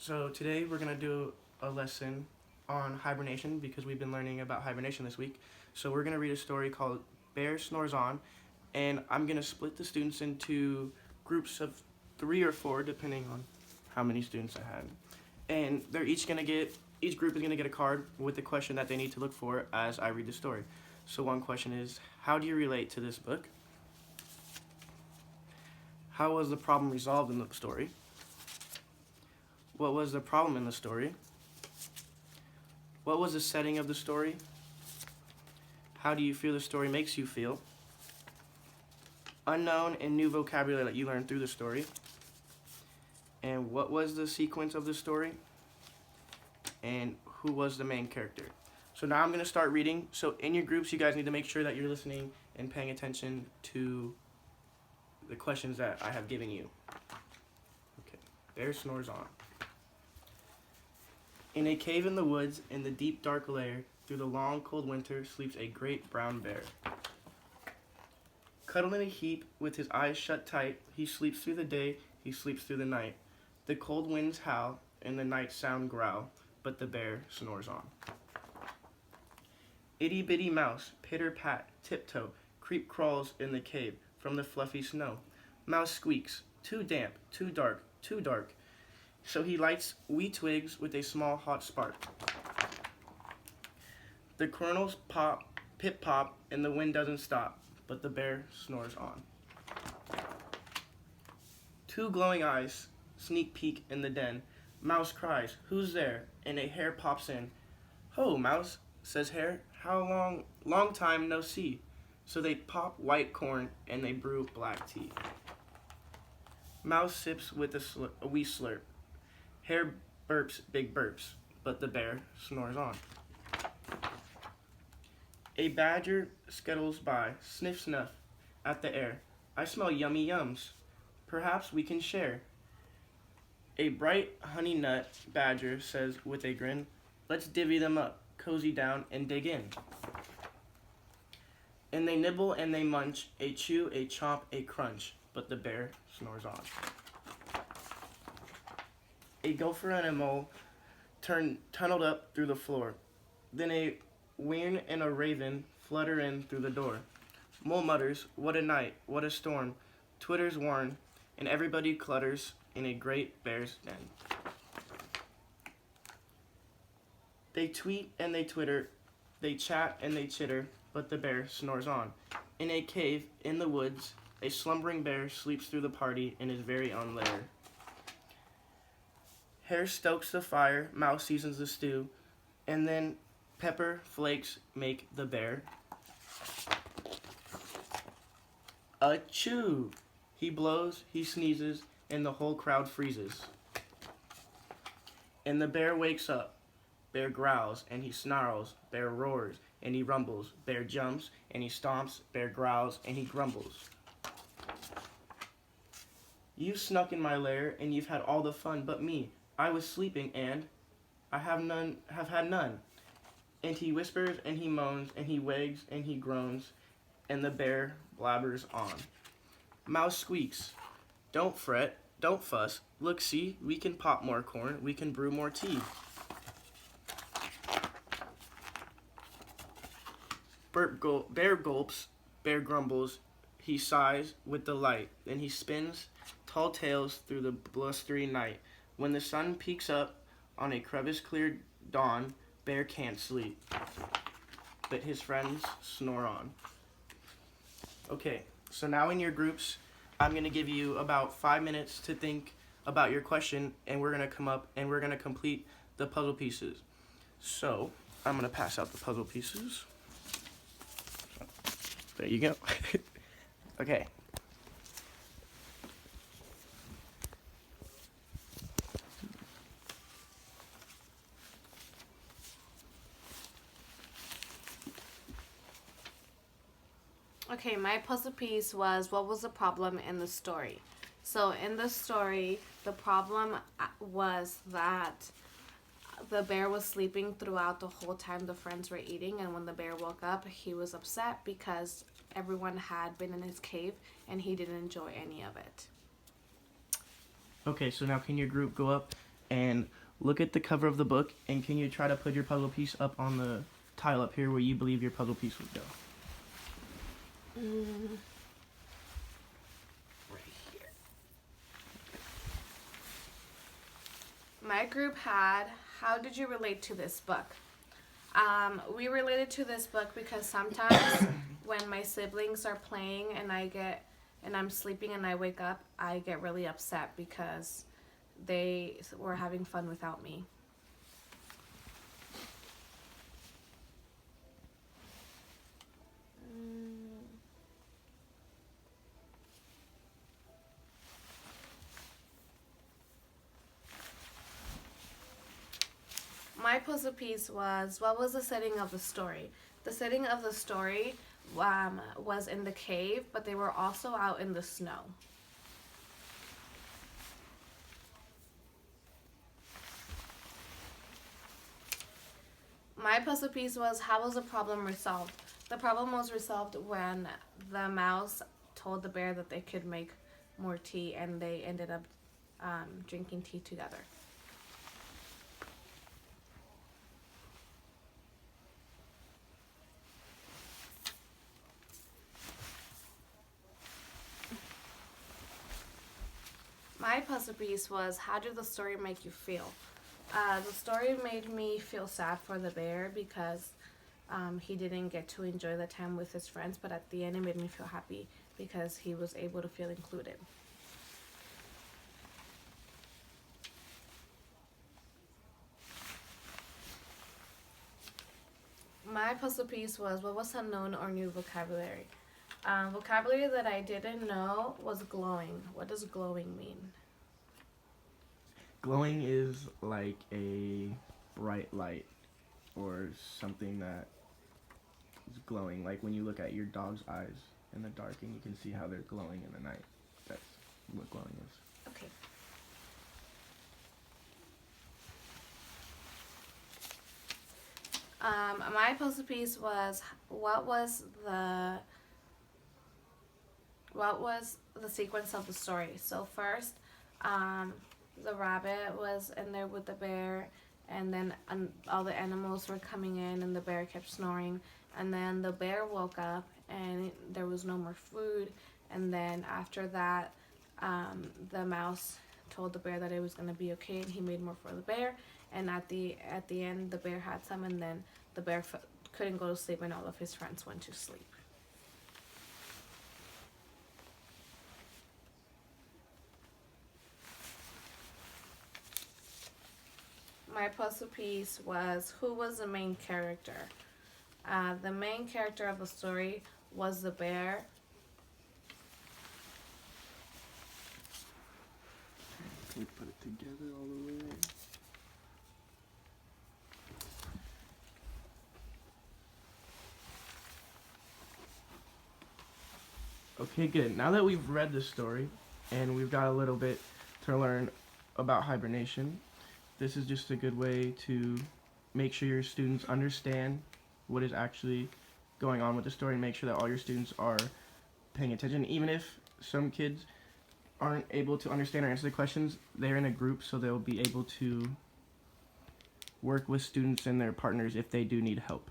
So today we're going to do a lesson on hibernation because we've been learning about hibernation this week. So we're going to read a story called Bear Snores On, and I'm going to split the students into groups of 3 or 4 depending on how many students I had. And each group is going to get a card with the question that they need to look for as I read the story. So one question is, how do you relate to this book? How was the problem resolved in the story? What was the problem in the story? What was the setting of the story? How do you feel the story makes you feel? Unknown and new vocabulary that you learned through the story. And what was the sequence of the story? And who was the main character? So now I'm going to start reading. So in your groups, you guys need to make sure that you're listening and paying attention to the questions that I have given you. Okay, Bear Snores On. In a cave in the woods, in the deep dark lair, through the long cold winter, sleeps a great brown bear. Cuddled in a heap, with his eyes shut tight, he sleeps through the day, he sleeps through the night. The cold winds howl, and the night sound growl, but the bear snores on. Itty bitty mouse, pitter pat, tiptoe, creep crawls in the cave from the fluffy snow. Mouse squeaks, too damp, too dark, too dark. So he lights wee twigs with a small hot spark. The kernels pop, pip pop, and the wind doesn't stop, but the bear snores on. 2 glowing eyes sneak peek in the den. Mouse cries, "Who's there?" And a hare pops in. "Ho, Mouse," says Hare, "how long time no see." So they pop white corn and they brew black tea. Mouse sips with a wee slurp. Hare burps big burps, but the bear snores on. A badger scuttles by, sniff snuff at the air. "I smell yummy yums. Perhaps we can share." A bright honey nut badger says with a grin, "Let's divvy them up, cozy down and dig in." And they nibble and they munch, a chew, a chomp, a crunch, but the bear snores on. A gopher and a mole tunneled up through the floor. Then a wern and a raven flutter in through the door. Mole mutters, "What a night, what a storm." Twitters warn, and everybody clutters in a great bear's den. They tweet and they twitter, they chat and they chitter, but the bear snores on. In a cave in the woods, a slumbering bear sleeps through the party in his very own lair. Hare stokes the fire, Mouse seasons the stew, and then pepper flakes make the bear achoo. He blows, he sneezes, and the whole crowd freezes. And the bear wakes up. Bear growls and he snarls. Bear roars and he rumbles. Bear jumps and he stomps. Bear growls and he grumbles. "You snuck in my lair and you've had all the fun but me. I was sleeping and I have had none." And he whispers and he moans and he wags and he groans, and the bear blabbers on. Mouse squeaks, "Don't fret, don't fuss. Look, see, we can pop more corn, we can brew more tea." Bear gulps, bear grumbles, he sighs with delight. Then he spins tall tales through the blustery night. When the sun peeks up on a crevice-cleared dawn, bear can't sleep, but his friends snore on. Okay, so now in your groups, I'm going to give you about 5 minutes to think about your question, and we're going to come up and we're going to complete the puzzle pieces. So I'm going to pass out the puzzle pieces. There you go. Okay. Okay, my puzzle piece was, what was the problem in the story? So in the story, the problem was that the bear was sleeping throughout the whole time the friends were eating, and when the bear woke up, he was upset because everyone had been in his cave and he didn't enjoy any of it. Okay, so now can your group go up and look at the cover of the book, and can you try to put your puzzle piece up on the tile up here where you believe your puzzle piece would go? Right here. My group had, how did you relate to this book? We related to this book because sometimes when my siblings are playing and I'm sleeping and I wake up, I get really upset because they were having fun without me. My puzzle piece was, what was the setting of the story? The setting of the story was in the cave, but they were also out in the snow. My puzzle piece was, how was the problem resolved? The problem was resolved when the mouse told the bear that they could make more tea, and they ended up drinking tea together. My puzzle piece was, how did the story make you feel? The story made me feel sad for the bear because he didn't get to enjoy the time with his friends, but at the end it made me feel happy because he was able to feel included. My puzzle piece was, what was unknown or new vocabulary? Vocabulary that I didn't know was glowing. What does glowing mean? Glowing is like a bright light or something that is glowing. Like when you look at your dog's eyes in the dark and you can see how they're glowing in the night. That's what glowing is. Okay. My puzzle piece was, what was the sequence of the story? So first, the rabbit was in there with the bear, and then all the animals were coming in, and the bear kept snoring, and then the bear woke up, and there was no more food, and then after that, the mouse told the bear that it was going to be okay, and he made more for the bear, and at the end, the bear had some, and then the bear couldn't go to sleep, and all of his friends went to sleep. My puzzle piece was, who was the main character? The main character of the story was the bear. Can we put it together all the way? Okay, good. Now that we've read the story and we've got a little bit to learn about hibernation, this is just a good way to make sure your students understand what is actually going on with the story and make sure that all your students are paying attention. Even if some kids aren't able to understand or answer the questions, they're in a group, so they'll be able to work with students and their partners if they do need help.